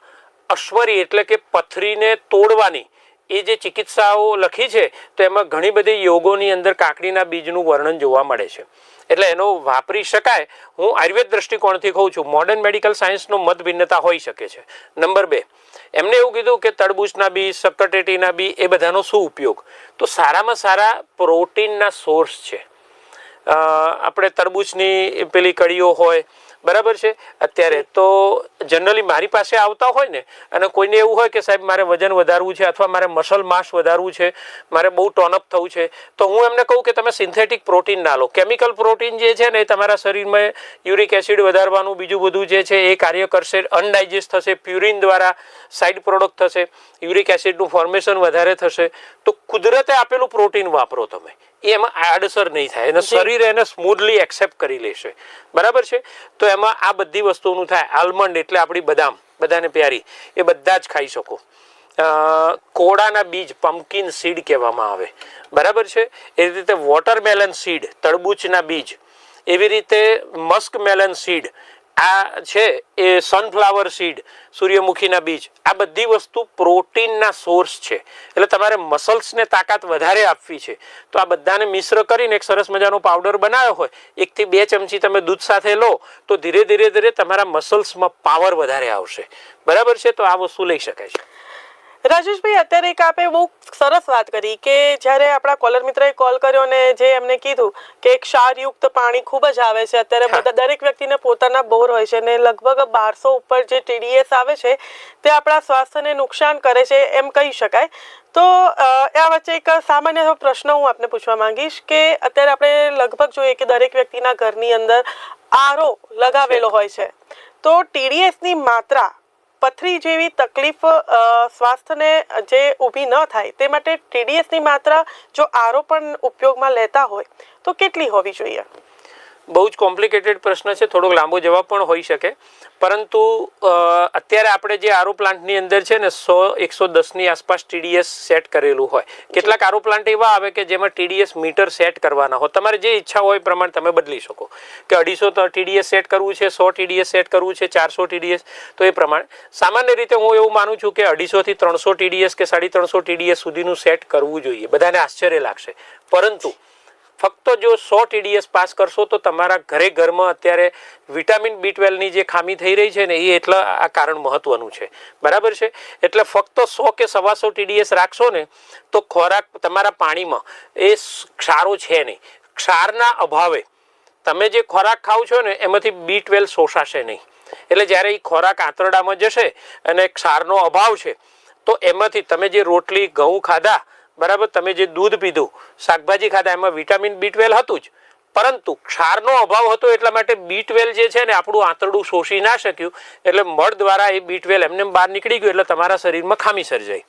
અશ્વરી એટલે કે પથરીને તોડવાની એ જે ચિકિત્સાઓ લખી છે તો એમાં ઘણી બધી યોગોની અંદર કાકડીના બીજનું વર્ણન જોવા મળે છે. એટલે એનો વાપરી શકાય. હું આયુર્વેદ દ્રષ્ટિકોણથી કહું છું. મોડર્ન મેડિકલ સાયન્સનો મત ભિન્નતા હોઈ શકે છે. નંબર 2, એમને એવું કીધું કે તરબૂચના બીજ, શક્કરટેટીના બીજ, એ બધાનો શું ઉપયોગ? તો સારામાં સારા પ્રોટીનના સોર્સ છે. આપણે તરબૂચની પેલી કળીઓ હોય, બરાબર છે. અત્યારે તો જનરલી મારી પાસે આવતા હોય ને, અને કોઈને એવું હોય કે સાહેબ મારે વજન વધારવું છે અથવા મારે મસલ માસ વધારવું છે, મારે બહુ ટોનઅપ થવું છે, તો હું એમને કહું કે તમે સિન્થેટિક પ્રોટીન ના લો. કેમિકલ પ્રોટીન જે છે ને એ તમારા શરીરમાં યુરિક એસિડ વધારવાનું બીજું બધું જે છે એ કાર્ય કરશે, અનડાઇજેસ્ટ થશે, પ્યુરિન દ્વારા સાઇડ પ્રોડક્ટ થશે, યુરિક એસિડનું ફોર્મેશન વધારે થશે. તો કુદરતે આપેલું પ્રોટીન વાપરો તમે, એ એમાં આડઅસર નહીં થાય, અને શરીર એને સ્મૂથલી એક્સેપ્ટ કરી લેશે, બરાબર છે. તો એમાં આ બધી વસ્તુનું થાય. આલમંડ એટલે આપણી બદામ, બધાને પ્યારી, એ બધા જ ખાઈ શકો. કોળાના બીજ, પમ્પકિન સીડ કહેવામાં આવે, બરાબર છે. એ રીતે વોટરમેલન સીડ, તરબૂચના બીજ, એવી રીતે મસ્ક મેલન સીડ, આ છે એ સનફ્લાવર સીડ, સૂર્યમુખીના બીજ, આ બધી વસ્તુ પ્રોટીનના સોર્સ છે. એટલે તમારે મસલ્સને તાકાત વધારે આપવી છે તો આ બધાને મિશ્ર કરીને એક સરસ મજાનો પાવડર બનાવ્યો હોય, 1 થી 2 ચમચી તમે દૂધ સાથે લો તો ધીરે ધીરે તમારા મસલ્સમાં પાવર વધારે આવશે, બરાબર છે. તો આ વસ્તુ લઈ શકાય છે. રાજેશભાઈ, અત્યારે એક આપે બહુ સરસ વાત કરી કે જ્યારે આપણા કોલર મિત્રએ કોલ કર્યો અને જે એમને કીધું કે ક્ષારયુક્ત પાણી ખૂબ જ આવે છે અત્યારે, દરેક વ્યક્તિને પોતાના બોર હોય છે અને લગભગ 1200 ઉપર જે TDS આવે છે તે આપણા સ્વાસ્થ્યને નુકસાન કરે છે એમ કહી શકાય. તો આ વચ્ચે એક સામાન્ય પ્રશ્ન હું આપને પૂછવા માંગીશ કે અત્યારે આપણે લગભગ જોઈએ કે દરેક વ્યક્તિના ઘરની અંદર આરો લગાવેલો હોય છે, તો TDSની માત્રા, પથરી જેવી તકલીફ સ્વાસ્થ્યને જે ઊભી ન થાય તે માટે TDSની માત્રા જો આરો પણ ઉપયોગમાં લેતા હોય તો કેટલી હોવી જોઈએ? બહુ જ કોમ્પ્લિકેટેડ પ્રશ્ન છે, થોડોક લાંબો જવાબ પણ હોઈ શકે. પરંતુ અત્યારે આપણે જે આરો પ્લાન્ટની અંદર છે ને 100-110ની આસપાસ TDS સેટ કરેલું હોય. કેટલાક આરો પ્લાન્ટ એવા આવે કે જેમાં TDS મીટર સેટ કરવાના હોય. તમારે જે ઈચ્છા હોય એ પ્રમાણે તમે બદલી શકો કે 250 TDS સેટ કરવું છે, 100 TDS સેટ કરવું છે, 400 TDS, તો એ પ્રમાણે. સામાન્ય રીતે હું એવું માનું છું કે 250 થી 300 TDS કે 350 TDS સુધીનું સેટ કરવું જોઈએ. બધાને આશ્ચર્ય લાગશે, પરંતુ ફક્ત જો 100 TDS પાસ કરશો તો તમારા ઘરમાં અત્યારે વિટામિન B12ની જે ખામી થઈ રહી છે ને એ એટલા આ કારણ મહત્વનું છે, બરાબર છે. એટલે ફક્ત 100 કે 125 TDS રાખશો ને તો ખોરાક તમારા પાણીમાં એ ક્ષારો છે નહીં. ક્ષારના અભાવે તમે જે ખોરાક ખાવ છો ને એમાંથી B12 શોષાશે નહીં. એટલે જ્યારે એ ખોરાક આંતરડામાં જશે અને ક્ષારનો અભાવ છે તો એમાંથી તમે જે રોટલી, ઘઉં ખાધા, બરાબર, તમે જે દૂધ પીધું, શાકભાજી ખાધા, એમાં વિટામિન B12 હતું જ, પરંતુ ક્ષારનો અભાવ હતો એટલા માટે B12 જે છે ને આપણું આંતરડું શોષી ના શક્યું, એટલે મળ દ્વારા એ B12 એમને બહાર નીકળી ગયું, એટલે તમારા શરીરમાં ખામી સર્જાઈ,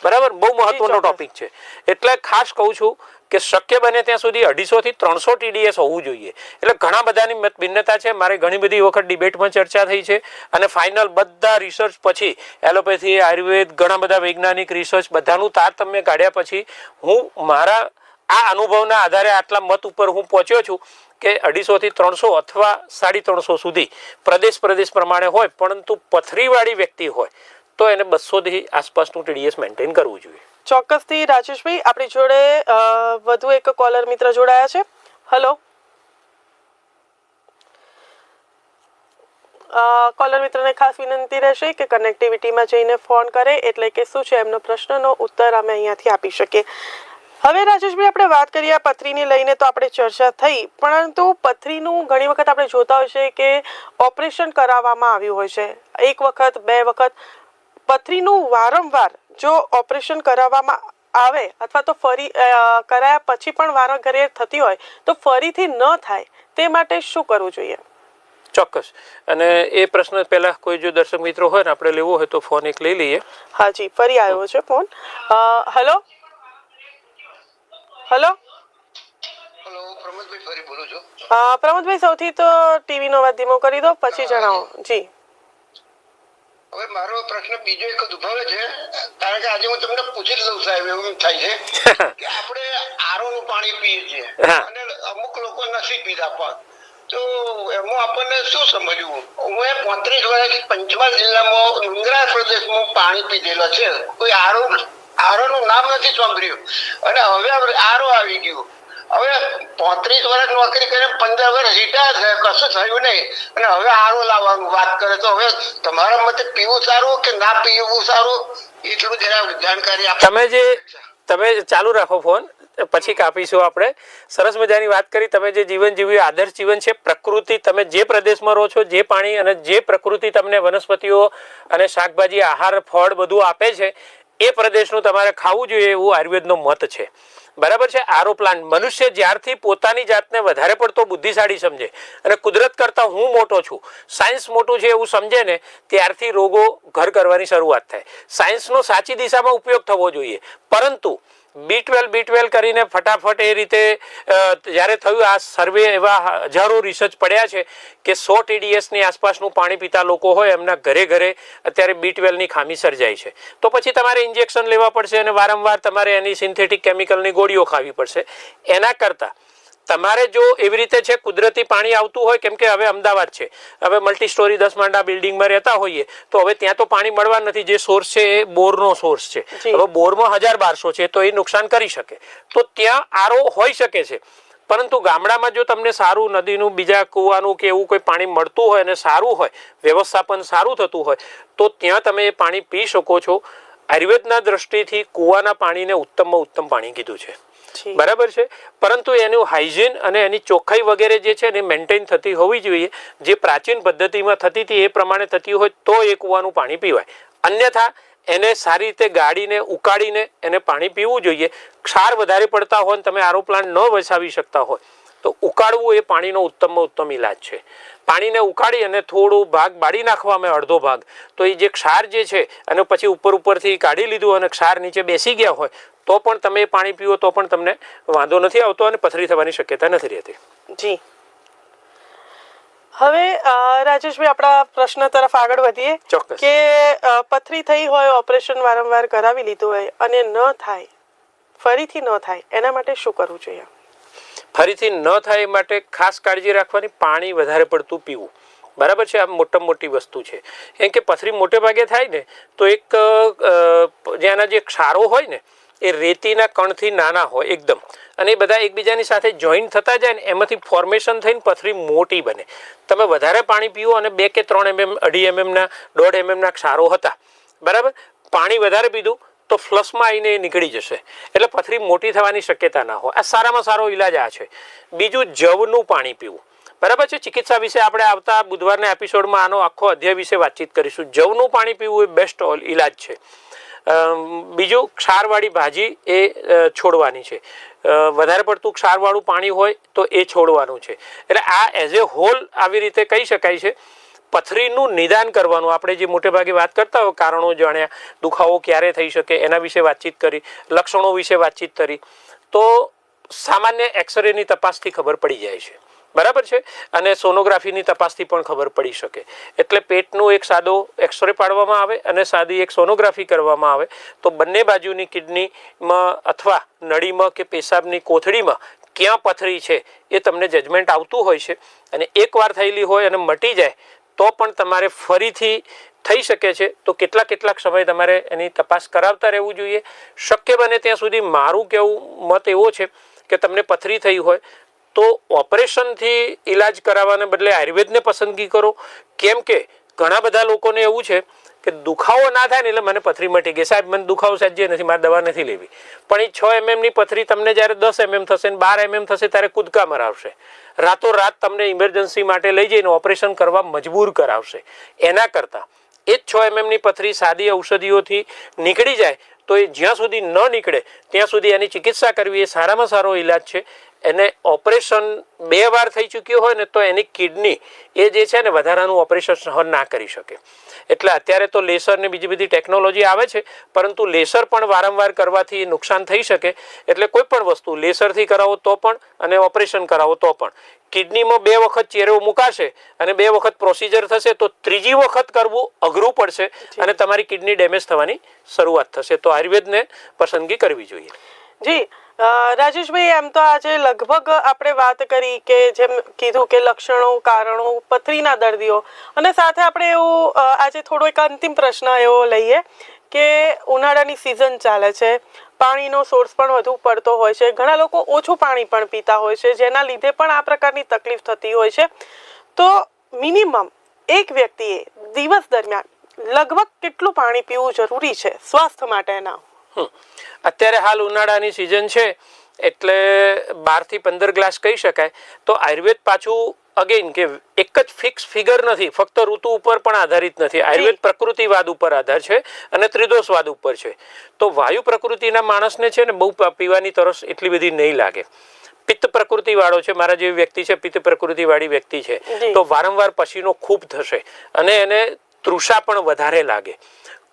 બરાબર. બહુ મહત્વનો ટોપિક છે. એટલે ખાસ કહું છું કે શક્ય બને ત્યાં સુધી 250 થી 300 TDS હોવું જોઈએ. એટલે ઘણા બધાની મત ભિન્નતા છે. મારે ઘણી બધી વખત ડિબેટમાં ચર્ચા થઈ છે અને ફાઇનલ બધા રિસર્ચ પછી એલોપેથી, આયુર્વેદ, ઘણા બધા વૈજ્ઞાનિક રિસર્ચ બધાનું તારતમ્ય કાઢ્યા પછી હું મારા આ અનુભવના આધારે આટલા મત ઉપર હું પહોંચ્યો છું કે 250 થી 300 અથવા 350 સુધી પ્રદેશ પ્રમાણે હોય, પરંતુ પથરીવાળી વ્યક્તિ હોય તો એને 200 થી આસપાસનું TDS મેન્ટેન કરવું જોઈએ. ચોક્કસથી રાજેશભાઈ, આપણી જોડે વધુ એક કોલર મિત્ર જોડાયા છે. હેલો, કોલર મિત્રને ખાસ વિનંતી રહેશે કે કનેક્ટિવિટીમાં જઈને ફોન કરે, એટલે કે શું છે એમનો પ્રશ્નનો ઉત્તર અમે અહીંયાથી આપી શકીએ. હવે રાજેશભાઈ, આપણે વાત કરીએ આ પથરીને લઈને તો આપણે ચર્ચા થઈ, પરંતુ પથરીનું ઘણી વખત આપણે જોતા હોય છે કે ઓપરેશન કરાવવામાં આવ્યું હોય છે, 1 વખત 2 વખત. પથરીનું વારંવાર જો ઓપરેશન કરાવવામાં આવે અથવા તો ફરી કરાયા પછી પણ વારંવાર થતી હોય તો ફરીથી ન થાય તે માટે શું કરવું જોઈએ? ચોક્કસ. અને એ પ્રશ્ન પહેલા કોઈ જો દર્શક મિત્રો હોય ને આપણે લેવો હોય તો ફોન એક લઈ લઈએ. હા જી, ફરી આવ્યો છે ફોન. હેલો હેલો, પ્રમોદભાઈ ફરી બોલું છું. પ્રમોદભાઈ, સૌથી તો ટીવીનો અવાજ ધીમો કરી દો, પછી જણાવો. જી, હવે મારો પ્રશ્ન બીજો એક ઉદ્ભવે છે, કારણ કે આજે હું તમને પૂછી જ લઉં સાહેબ, એવું થાય છે કે આપણે આરો નું પાણી પીએ છીએ અને અમુક લોકો નથી પીતા પણ, તો એમાં આપણને શું સમજવું? હું 35 વર્ષથી પંચમહાલ જિલ્લામાં ડુંગરાળ પ્રદેશમાં પાણી પીધેલો છે, કોઈ આરો આરો નું નામ નથી સાંભળ્યું અને હવે આરો આવી ગયું. હવે 35 વર્ષ નોકરી કરીને 15 વર્ષ રિટાયર થયા, કશું થયું નહીં અને હવે આરો લાવવાનું વાત કરે. તો હવે તમારા મતે પીવું સારું કે ના પીવું સારું, એટલું જરા જાણકારી આપો. તમે ચાલુ રાખો ફોન, પછી કાપીશું આપણે. સરસ મજાની વાત કરી. તમે જે જીવન જીવ્યું આદર્શ જીવન છે. પ્રકૃતિ, તમે જે પ્રદેશમાં રહો છો, જે પાણી અને જે પ્રકૃતિ તમને વનસ્પતિઓ અને શાકભાજી, આહાર, ફળ બધું આપે છે, એ પ્રદેશનું તમારે ખાવું જોઈએ એવું આયુર્વેદનો મત છે. બરાબર છે. આરો પ્લાન્ટ, મનુષ્ય જ્યારથી પોતાની જાતને વધારે પડતો બુદ્ધિશાળી સમજે અને કુદરત કરતાં હું મોટો છું, સાયન્સ મોટું છે એવું સમજે ને, ત્યારથી રોગો ઘર કરવાની શરૂઆત થાય. સાયન્સનો સાચી દિશામાં ઉપયોગ થવો જોઈએ. પરંતુ B12 કરીને ફટાફટ એ રીતે જ્યારે થયું, આ સર્વે એવા હજારો રિસર્ચ પડ્યા છે કે 100 TDSની આસપાસનું પાણી પીતા લોકો હોય એમના ઘરે ઘરે અત્યારે B12ની ખામી સર્જાય છે. તો પછી તમારે ઇન્જેક્શન લેવા પડશે અને વારંવાર તમારે એની સિન્થેટિક કેમિકલની ગોળીઓ ખાવી પડશે. એના કરતાં તમારે જો એવી રીતે છે કુદરતી પાણી આવતું હોય, કેમ કે હવે અમદાવાદ છે, હવે મલ્ટી સ્ટોરી 10 માળના બિલ્ડિંગમાં રહેતા હોઈએ તો હવે ત્યાં તો પાણી મળવા નથી. જે સોર્સ છે એ બોરનો સોર્સ છે. હવે બોરમાં 1000-1200 છે તો એ નુકસાન કરી શકે. તો ત્યાં આરો હોઈ શકે છે. પરંતુ ગામડામાં જો તમને સારું નદીનું, બીજા કૂવાનું કે એવું કોઈ પાણી મળતું હોય અને સારું હોય, વ્યવસ્થાપન સારું થતું હોય, તો ત્યાં તમે એ પાણી પી શકો છો. આયુર્વેદના દ્રષ્ટિથી કૂવાના પાણીને ઉત્તમમાં ઉત્તમ પાણી કીધું છે. બરાબર છે. પરંતુ એનું હાઇજીન અને એની ચોખ્ખાઈ વગેરે જે છે ને મેન્ટેન થતી હોવી જોઈએ. જે પ્રાચીન પદ્ધતિમાં થતી હતી એ પ્રમાણે થતી હોય તો એ કૂવાનું પાણી પીવાય. અન્યથા એને સારી રીતે ગાળીને, ઉકાળીને એને પાણી પીવું જોઈએ. ક્ષાર વધારે પડતા હોય, તમે આરો પ્લાન્ટ ન વસાવી શકતા હોય તો ઉકાળવું એ પાણીનો ઉત્તમમાં ઉત્તમ ઇલાજ છે. પાણીને ઉકાળી અને થોડો ભાગ બાળી નાખવામાં, અડધો ભાગ, તો એ જે ક્ષાર જે છે અને પછી ઉપરથી કાઢી લીધું અને ક્ષાર નીચે બેસી ગયા હોય તો પણ તમે પાણી પીવો તો પણ તમને વાંધો નથી આવતો અને પથરી થવાની શક્યતા નથી રહેતી. જી, હવે રાજેશભાઈ આપણા પ્રશ્ન તરફ આગળ વધીએ. ચોક્કસ. કે પથરી થઈ હોય, ઓપરેશન વારંવાર કરાવી લીધું હોય અને ન થાય, ફરીથી ન થાય, એના માટે શું કરવું જોઈએ? ફરીથી ન થાય એ માટે ખાસ કાળજી રાખવાની, પાણી વધારે પડતું પીવું. બરાબર છે. આ મોટામાં મોટી વસ્તુ છે. કેમ કે પથરી મોટે ભાગે થાય ને તો એક જેના જે ક્ષારો હોય ને એ રેતીના કણથી નાના હોય એકદમ, અને એ બધા એકબીજાની સાથે જોઈન્ટ થતા જાય ને એમાંથી ફોર્મેશન થઈને પથરી મોટી બને. તમે વધારે પાણી પીવો અને 2 કે 3 mm, 2.5 mm ના 1.5 mm ના ક્ષારો હતા, બરાબર, પાણી વધારે પીધું તો ફ્લશમાં આવીને એ નીકળી જશે. એટલે પથરી મોટી થવાની શક્યતા ના હોય. આ સારામાં સારો ઇલાજ આ છે. બીજું, જવનું પાણી પીવું. બરાબર છે. ચિકિત્સા વિશે આપણે આવતા બુધવારના એપિસોડમાં આનો આખો અધ્યાય વિશે વાતચીત કરીશું. જવનું પાણી પીવું એ બેસ્ટ ઇલાજ છે. બીજું, ક્ષારવાળી ભાજી એ છોડવાની છે. વધારે પડતું ક્ષારવાળું પાણી હોય તો એ છોડવાનું છે. એટલે આ એઝ એ હોલ આવી રીતે કહી શકાય છે. પથરીનું નિદાન કરવાનું. આપણે જે મોટે ભાગે વાત કરતા હોય, કારણો જાણ્યા, દુખાવો ક્યારે થઈ શકે એના વિશે વાતચીત કરી, લક્ષણો વિશે વાતચીત કરી, તો સામાન્ય એક્સરેની તપાસથી ખબર પડી જાય છે. બરાબર છે. અને સોનોગ્રાફીની તપાસથી પણ ખબર પડી શકે. એટલે પેટનું એક સાદો એક્સરે પાડવામાં આવે અને સાદી એક સોનોગ્રાફી કરવામાં આવે તો બંને બાજુની કિડનીમાં અથવા નળીમાં કે પેશાબની કોથળીમાં ક્યાં પથરી છે એ તમને જજમેન્ટ આવતું હોય છે. અને એકવાર થયેલી હોય અને મટી જાય તો પણ તમારે ફરીથી થઈ શકે છે. તો કેટલાક સમય તમારે એની તપાસ કરાવતા રહેવું જોઈએ. શક્ય બને ત્યાં સુધી મારું કહેવું મત એવો છે કે તમને પથરી થઈ હોય તો ઓપરેશનથી ઇલાજ કરાવવાને બદલે આયુર્વેદને પસંદગી કરો. કેમ કે ઘણા બધા લોકોને એવું છે કે દુખાવો ના થાય ને એટલે મને પથરી મટી ગઈ, સાહેબ મને દુખાવો સજ્જે નથી, મારે દવા નથી લેવી. પણ એ 6 mmની પથરી તમને જ્યારે 10 mm થશે ને 12 mm થશે ત્યારે કૂદકા મરાવશે. રાતોરાત તમને ઇમરજન્સી માટે લઈ જઈને ઓપરેશન કરવા મજબૂર કરાવશે. એના કરતાં એ જ 6 mmની પથરી સાદી ઔષધિઓથી નીકળી જાય તો એ જ્યાં સુધી ન નીકળે ત્યાં સુધી એની ચિકિત્સા કરવી એ સારામાં સારો ઇલાજ છે. એને ઓપરેશન 2 વાર થઈ ચૂક્યું હોય ને તો એની કિડની એ જે છે ને વધારાનું ઓપરેશન સહન ના કરી શકે. એટલે અત્યારે તો લેસર ને બીજી બધી ટેકનોલોજી આવે છે, પરંતુ લેસર પણ વારંવાર કરવાથી નુકસાન થઈ શકે. એટલે કોઈ પણ વસ્તુ લેસરથી કરાવો તો પણ અને ઓપરેશન કરાવો તો પણ કિડનીમાં 2 વખત ચેરો મુકાશે અને 2 વખત પ્રોસિજર થશે તો ત્રીજી વખત કરવું અઘરું પડશે અને તમારી કિડની ડેમેજ થવાની શરૂઆત થશે. તો આયુર્વેદને પસંદગી કરવી જોઈએ. જી રાજેશભાઈ, એમ તો આજે લગભગ આપણે વાત કરી કે જેમ કીધું કે લક્ષણો, કારણો, પથરીના દર્દીઓ, અને સાથે આપણે એવું આજે થોડો એક અંતિમ પ્રશ્ન એવો લઈએ કે ઉનાળાની સિઝન ચાલે છે, પાણીનો સોર્સ પણ વધુ પડતો હોય છે, ઘણા લોકો ઓછું પાણી પણ પીતા હોય છે, જેના લીધે પણ આ પ્રકારની તકલીફ થતી હોય છે. તો મિનિમમ એક વ્યક્તિએ દિવસ દરમિયાન લગભગ કેટલું પાણી પીવું જરૂરી છે સ્વાસ્થ્ય માટેના? અત્યારે હાલ ઉનાળાની સિઝન છે એટલે 12 થી 15 ગ્લાસ કહી શકાય. તો આયુર્વેદ પાછું અગેન કે એક જ ફિક્સ ફિગર નથી, ફક્ત ઋતુ ઉપર પણ આધારિત નથી. આયુર્વેદ પ્રકૃતિવાદ ઉપર આધાર છે અને ત્રિદોષવાદ ઉપર છે. તો વાયુ પ્રકૃતિના માણસને છે ને બહુ પીવાની તરસ એટલી બધી નહીં લાગે. પિત્ત પ્રકૃતિ વાળો છે, મારા જેવી વ્યક્તિ છે, પિત્ત પ્રકૃતિ વાળી વ્યક્તિ છે, તો વારંવાર પસીનો ખૂબ થશે અને એને તૃષા પણ વધારે લાગે.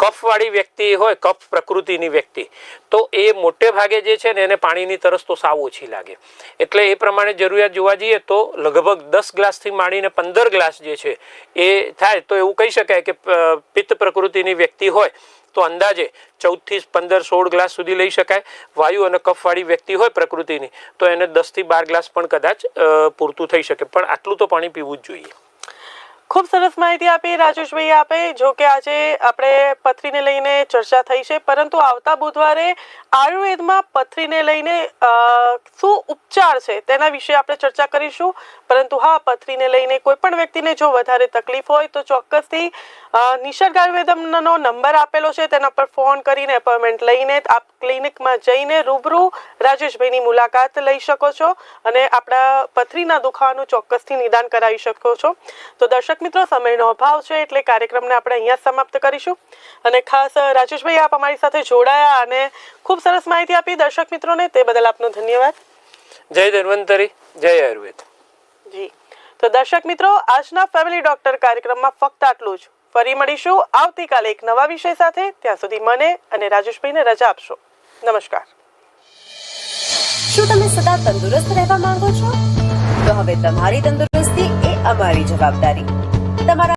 કફવાળી વ્યક્તિ હોય, કફ પ્રકૃતિની વ્યક્તિ, તો એ મોટે ભાગે જે છે ને એને પાણીની તરસ તો સાવ ઓછી લાગે. એટલે એ પ્રમાણે જરૂરિયાત જોવા જઈએ તો લગભગ 10 ગ્લાસથી માંડીને 15 ગ્લાસ જે છે એ થાય. તો એવું કહી શકાય કે પિત્ત પ્રકૃતિની વ્યક્તિ હોય તો અંદાજે 14 થી 15, 16 ગ્લાસ સુધી લઈ શકાય. વાયુ અને કફવાળી વ્યક્તિ હોય પ્રકૃતિની તો એને 10 થી 12 ગ્લાસ પણ કદાચ પૂરતું થઈ શકે, પણ આટલું તો પાણી પીવું જ જોઈએ. ખૂબ સરસ માહિતી આપી રાજેશભાઈ આપે. જો કે આજે આપણે પથરીને લઈને ચર્ચા થઈ છે, પરંતુ આવતા બુધવારે આયુર્વેદમાં પથરીને લઈને શું ઉપચાર છે તેના વિશે આપણે ચર્ચા કરીશું. પરંતુ હા, પથરીને લઈને કોઈ પણ વ્યક્તિને જો વધારે તકલીફ હોય તો ચોક્કસથી નિસર્ગ આયુર્વેદમનો નંબર આપેલો છે, તેના પર ફોન કરીને એપોઇન્ટમેન્ટ લઈને આપ ક્લિનિકમાં જઈને રૂબરૂ રાજેશભાઈની મુલાકાત લઈ શકો છો અને આપણા પથરીના દુખાવાનું ચોક્કસથી નિદાન કરાવી શકો છો. તો દર્શક મિત્રો, સમયનો અભાવ છે એટલે કાર્યક્રમને આપણે અહીંયા સમાપ્ત કરીશું. અને ખાસ રાજેશભાઈ, આપ અમારી સાથે જોડાયા અને ખૂબ સરસ માહિતી આપી દર્શક મિત્રોને, તે બદલ આપનો ધન્યવાદ. જય ધન્વંતરી, જય આયુર્વેદ. જી, તો દર્શક મિત્રો, આજના ફેમિલી ડોક્ટર કાર્યક્રમમાં ફક્ત આટલું જ. ફરી મળીશું આવતીકાલે એક નવા વિષય સાથે. ત્યાં સુધી મને અને રાજેશભાઈને રજા આપશો. નમસ્કાર. શું તમે સદા તંદુરસ્ત રહેવા માંગો છો? તો હવે તમારી તંદુરસ્તી એ અમારી જવાબદારી. તમારા